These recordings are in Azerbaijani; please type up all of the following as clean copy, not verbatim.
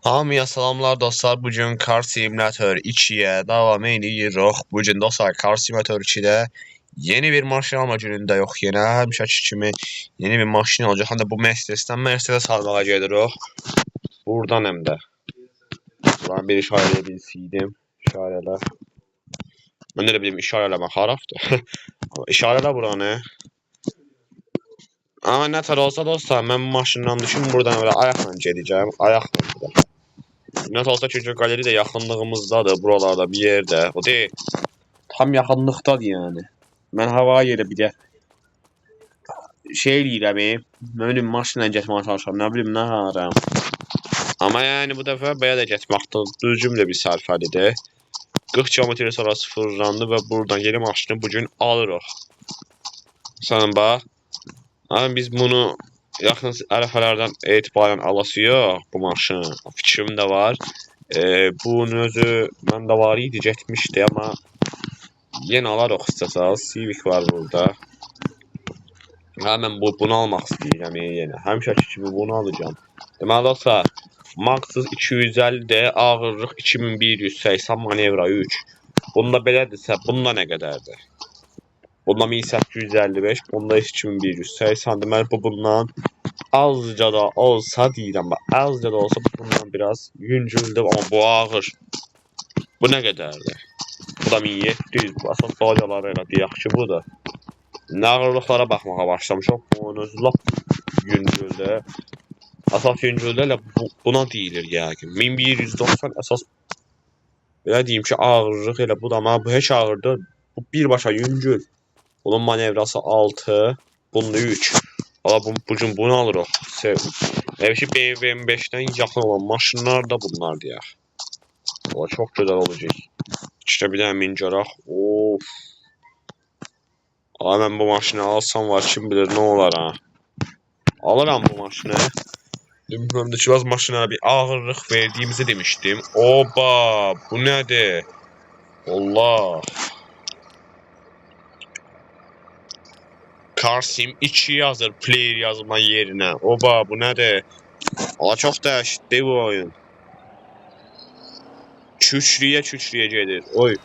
Hamıya salamlar dostlar. Bugün Car Simulator 2'ye devam ediyoruz. Bugün dostlar Car Simulator 2'de yeni bir maşın alma günündə yox yenə. Həmişəki kimi yeni bir maşın olacaq. Həm də bu Mercedes almağa gedirik. Buradan həm də. Buradan bir işarə bilsəydim. İşarələr. Mən də bilmirəm işarələmə xarabdır. İşarələ buranı. Amma nə tər olsa dostlar, mən bu maşından düşüm buradan belə ayaqla gedəcəm. Ayaqla. Net olsa çünkü galeri de yakınlığımızdadır buralarda bir yerde. O değil. Tam yakınlıktadır yani. Ben hava yeri bir de şey eləyirəm, ne bileyim maşınla getməyə çalışıram, ne bileyim nə haram. Ama yani bu dəfə belə də getməkdə düzgün bir sərfəlidir. 40 km sonra sıfırlandı və buradan yeni maşını bugün alırıq. Sən bax. Ama biz bunu yaxın ərəfələrdən etibarən alasıyıq bu maşın. Fikrim də var. Bunun özü məndə var idi, getmişdi amma yenə alarıq istəsəz. Civic var burada. Mən bunu almaq istəyirəm yenə. Həmişəki kimi bunu alacağam. Deməli dostlar, Maxus 250D, ağırlıq 2180, manevra 3. Bunda belədirsə, bunda nə qədərdir? Bunda 1855, bunda 2180. Deməli bu bundan azca da olsa deyirəm, azca da olsa bundan biraz yüngüldür, amma bu ağır. Bu nə qədərdir? Bu da 1700. Bu əsas balacaları elə deyək ki, budur. Nə ağırlıqlara baxmağa başlamışam. Bunun özü lap yüngüldür. Əsas yüngüldür elə buna deyilir yəqin. 1190 əsas belə deyim ki, ağırlıq elə bu da, amma bu heç ağırdır. Bu birbaşa yüngül. Bunun manevrası 6, bunda 3. Valla bugün bunu alırıq. Evşi BMW M5'dən yaxın olan maşınlar da bunlar deyək. Valla çox gözəl olacaq. İşte bir dənə mincaraq. Of. Valla mən bu maşını alsam var, kim bilir nə olar ha. Alıram bu maşını. Bilməm də ki, az maşınlara bir ağırlıq verdiğimizi demişdim. Oba, bu nədir? Allah. Car Sim 2 yazır player yazma yerine. Oba, bu nədir? Valla çox dəyişdi bu oyun. Küçrüyə gedir. Oy.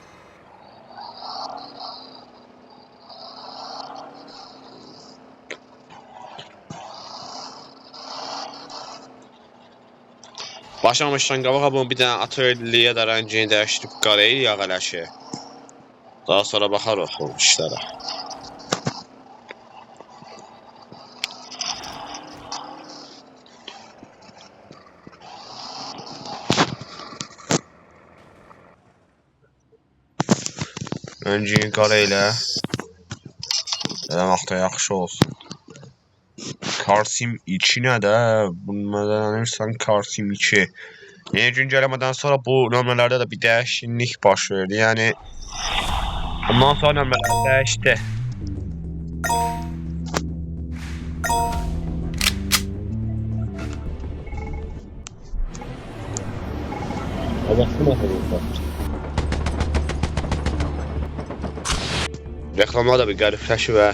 Başlamışdan qabağa bunu bir dənə atölyeyə də rəngini dəyişdirib qarayır yağ eləşi. Daha sonra baxarıq bu işlərə. Rəngini qara elə. Eləmək də yaxşı olsun. Car Sim 2 nədə? Bundan önərsən Car Sim 2. Yeni güncelləmədən sonra bu nömrələrdə də bir dəyişiklik baş verdi. Yəni bundan sonra nömrələr dəyişdi. Reklamlar da bir qəribləşir və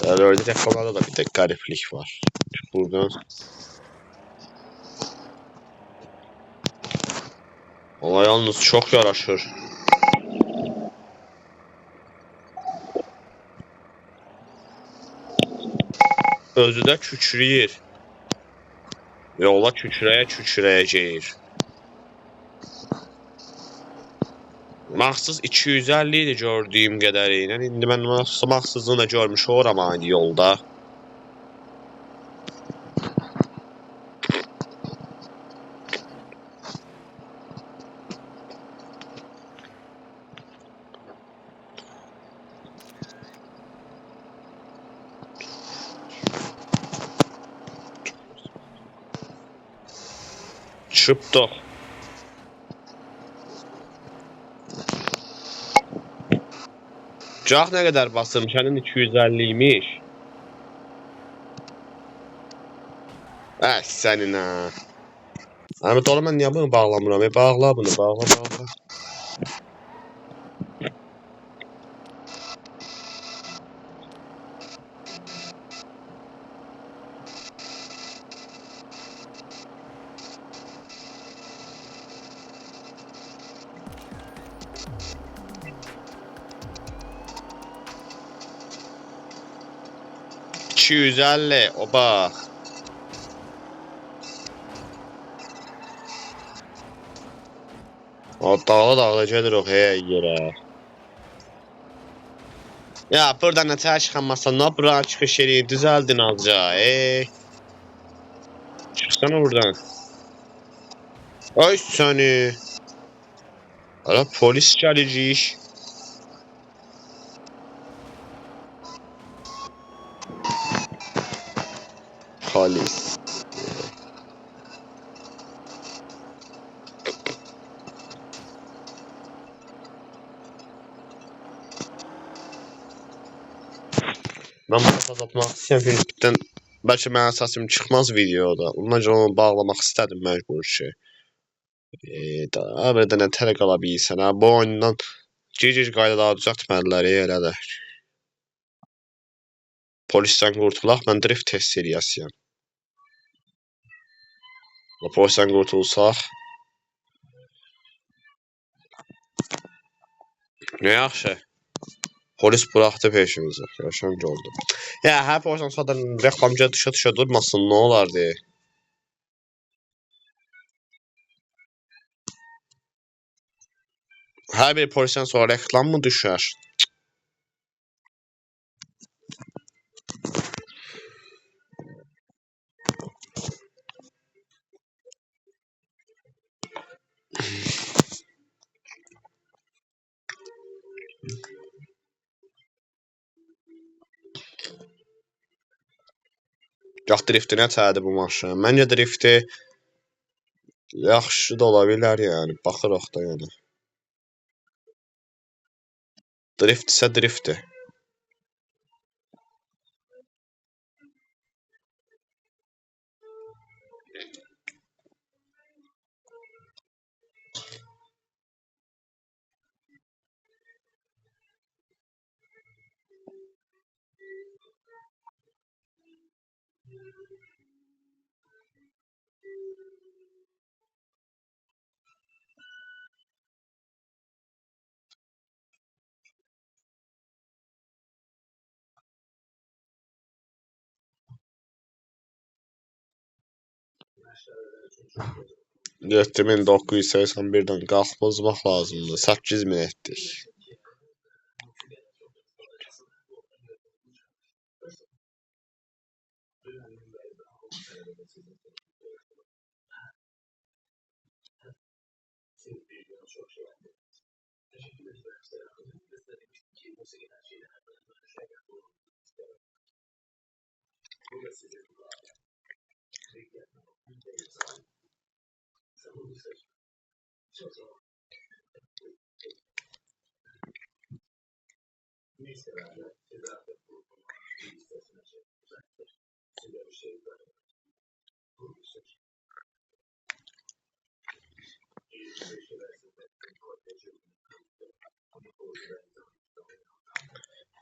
öyle reklamlarda da bir tek gariplik var. Buradan olay yalnız çok yaraşır. Özü də küçrəyir. Yola küçrəyə gedir. Maxsus 250 idi gördüyüm qədərilə. İndi mən Maxsus'unu da görmüş oluram aynı yolda. Çıpdıq. Caq nə qədər basırım? Sənin 250 imiş. Sənin ha. Əhməd oğlum, mən niyə bunu bağlamıram? Bağla bunu, bağla. 250 o bax. O dağla gedir o yerə. Ya buradan nətər çıxamazsan, nə bura çıxış eləyin, düzəldin azca. Çıxsana buradan. Ay səni. Ala polis gəlecek. Polis. Mən bunu azaltmaq istəyirəm ki, birdən bəlkə mənim səsim çıxmaz videoda. Ondan görə onu bağlamaq istədim məcbur ki. Daha bir dənə tərə qala bilsən. Ha, bu oyundan gec qaydaları düzəltmədilər elə də. Polisdən qurtulaq, mən drift test eləyəsiyəm. Polisdən qurtulsaq. Ne yaxşı. Polis buraxdı peşimizi. Yaşam gördüm. Ya hər polisdən sonra reklamcı dışa durmasın, nə olar deyə. Hər bir polisdən sonra reklam mı düşər? Gah drifti nətədir bu maşın? Məncə drifti yaxşı da ola bilər yəni. Baxırıq da yəni. Drift isə driftdir. Getdimin 981-dən qalxmazmaq lazımdır. 8000 etdik.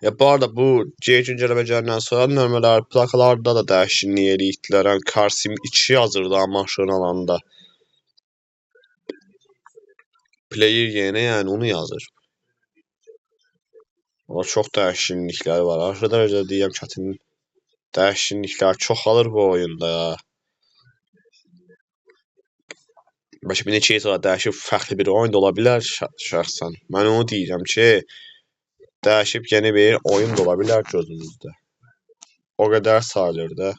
Ya bu arada bu C güncələmə gələndən sonra nömrələr, plakalarda da dəyişiklik eləyibdilər. Yəni Karsim 2 yazırdı maşın alanda. Player yenə yəni onu yazır. Amma çox dəyişikliklər var. Aşırı dərəcədə deyirəm çətin dəyişikliklər çoxalır bu oyunda ya. Bəlkə bir neçə il sonra dəyişib fərqli bir oyun da ola bilər şəxsən. Mən onu deyirəm ki, dəyişib yeni bir oyun da ola bilər gözümüzdə. O qədər sayılır da.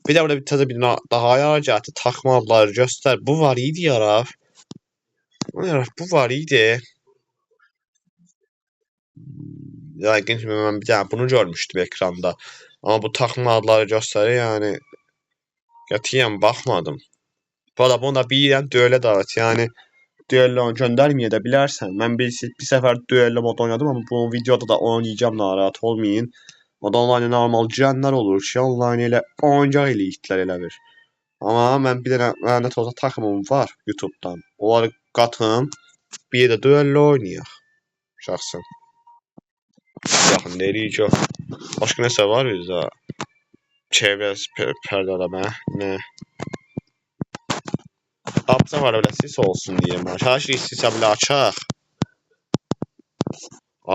Bir də burada bir təzə bir daha yaracaqdı. Taxma adları göstər. Bu var idi yaraf. Bu var idi. Yəqin ki, mən bir dənə bunu görmüşdüm ekranda. Amma bu taxma adları göstərir, yəni qətiyyən baxmadım. Bu da bunda bir duelə davet. Yəni duello göndərməyə də bilərsən. Mən bir səfər duello mod oynadım, amma bu videoda da oynayacağam, narahat olmayın. O da online normal girənlər olur ki, online elə oyuncaq eləyirlər elə bir. Amma mən bir dənə lənət olsa taxımım var YouTube-dan. Onları qatım, bir də duello oynayaq. Şəxsən. Yaxın deyirik ki, başqa nəsə var bizdə? Çevrə pərdələmə, nə? Abza var öyle sis olsun diye. Her şey istəyirsə belə açaq.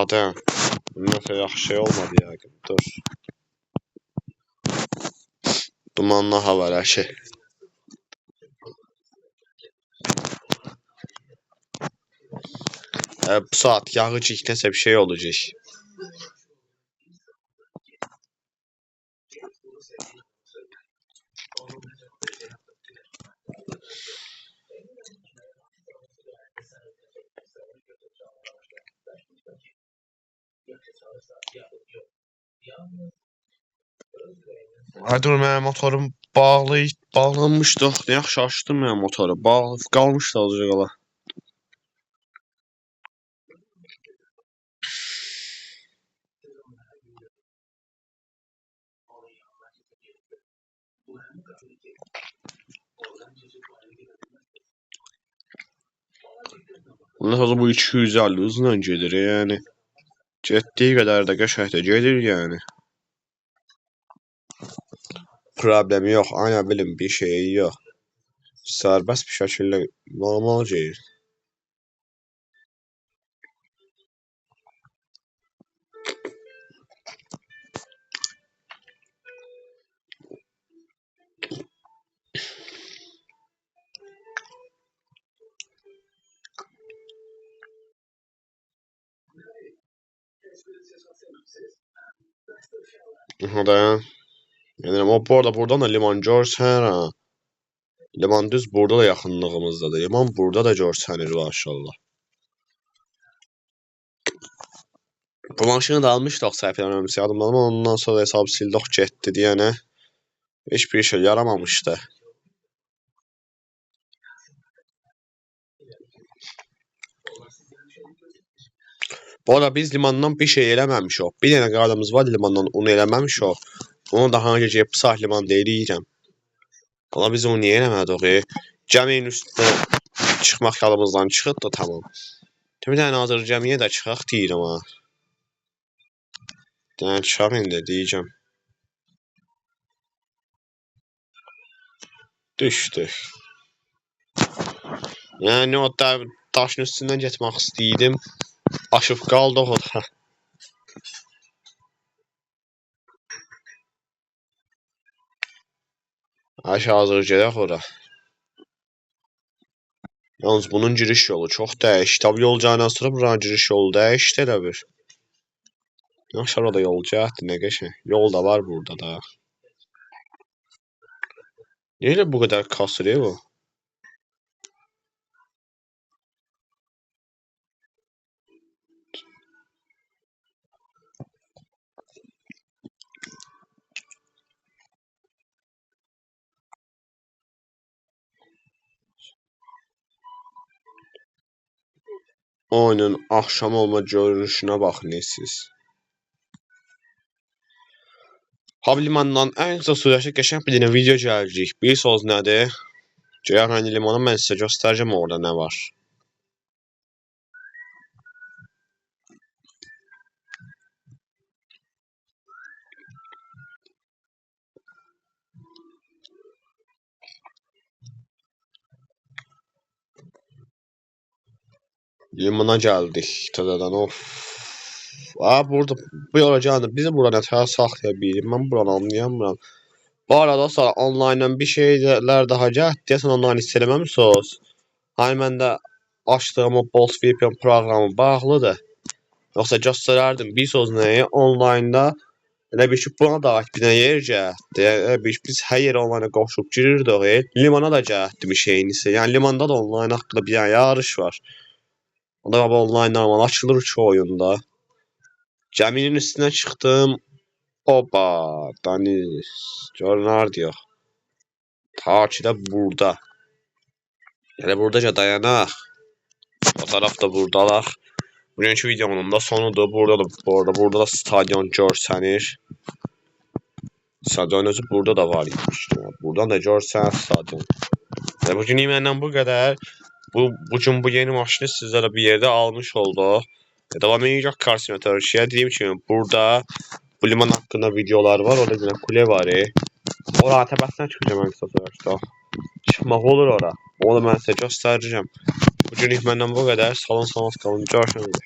Adam. Bundan sonra yaxşı şey olmadı yəqin. Dur. Dumanlı hava raşı. Bu saat yağıcı iknəsə bir şey olacaq. Ay dur, mənim motorum bağlanmışdı. Nə yaxşı açdım mənim motoru. Bağlı qalmışdı azca qala. Ondan sonra bu 250 hızla gedir yəni. Getdiyi qədər də qəşəngdə gedir yəni. Problemi yox, ana bilim bir şey yox. Sərbəst bir şəkildə normal gedir. Aha da. Yəni o buradan da liman görsən ha. Liman düz burada da yaxınlığımızdadır. Liman burada da görsənir maşallah. Bu maşını da almışdıq səhv eləmirəmsə yadımdadır, amma ondan sonra hesab sildik getdi deyənə. Heç bir şey yaramamışdı. Bu arada biz limandan bir şey eləməmişik. Bir dənə qadımız var limandan, onu eləməmişik. Onu da hangi ki Psah liman deyirəm. Amma biz onu niyə eləmədik? Gəminin üstünə çıxmaq yolumuzdan çıxıb da tamam. Bir dənə hazır gəmiyə də çıxaq deyirəm ha. Yəni çıxaq indi deyəcəm. Düşdük. Yəni o daşın üstündən getmək istəyirdim. Aşıb qaldıq orada. Aşağı hazır gedək ora. Yalnız bunun giriş yolu çox dəyişdi. Tabi yol cayından sonra buranın giriş yolu dəyişdi elə bir. Yaxşı orada yol cəhətdir, nə qəşəng. Yol da var burada da. Niyə elə bu qədər kasır bu? Oyunun axşam olma görünüşünə baxın siz. Havlimandan ən qısa sürətli qəşəng bir dənə video gələcək. Bir söz nədir? Ceyhan limanı mən sizə göstərəcəm orada nə var. Limana gəldik təzədən, of. Burada bu yola gəldim. Bizi bura nətər saxlaya bilir? Mən buranı anlayamıram. Bu arada sonra online'dan bir şeylər daha gəldi. Deyəsən online hiss eləməmisiniz. Hani məndə açdığım o Bolt VPN proqramı bağlıdır. Yoxsa göstərərdim. Bir söz nəyi? Online'da elə bir ki, buna da ait bir dənə yer gəldi. Biz hər yerə online'a qoşub girirdik. Limana da gəldi bir şeyin isə. Yəni limanda da online haqqında bir dənə yarış var. O da online normal açılır ki oyunda. Gəminin üstünə çıxdım. Oba, Daniz. Görünər diyor. Ta ki də burada. Yəni buradaca dayanaq. O taraf da buradalar. Bugünkü videonun da sonudur. Burada da stadion görsənir. Stadion özü burada da var imiş. Buradan da görsən stadion. Bugün məndən bu qədər. Bugün bu yeni maşını sizlərə bir yerdə almış olduq. Devam edəcək karsinatörşiyə. Deyim ki, burada bu liman haqqında videolar var. Orada bir kule var. Oranın təpəsinə çıxacağım mən qısa sürətdə. Çıxmaq olur ora. Onu mən sizə göstərəcəm. Bugünlük məndən bu qədər. Salın, salamat qalın. Görüşürüz.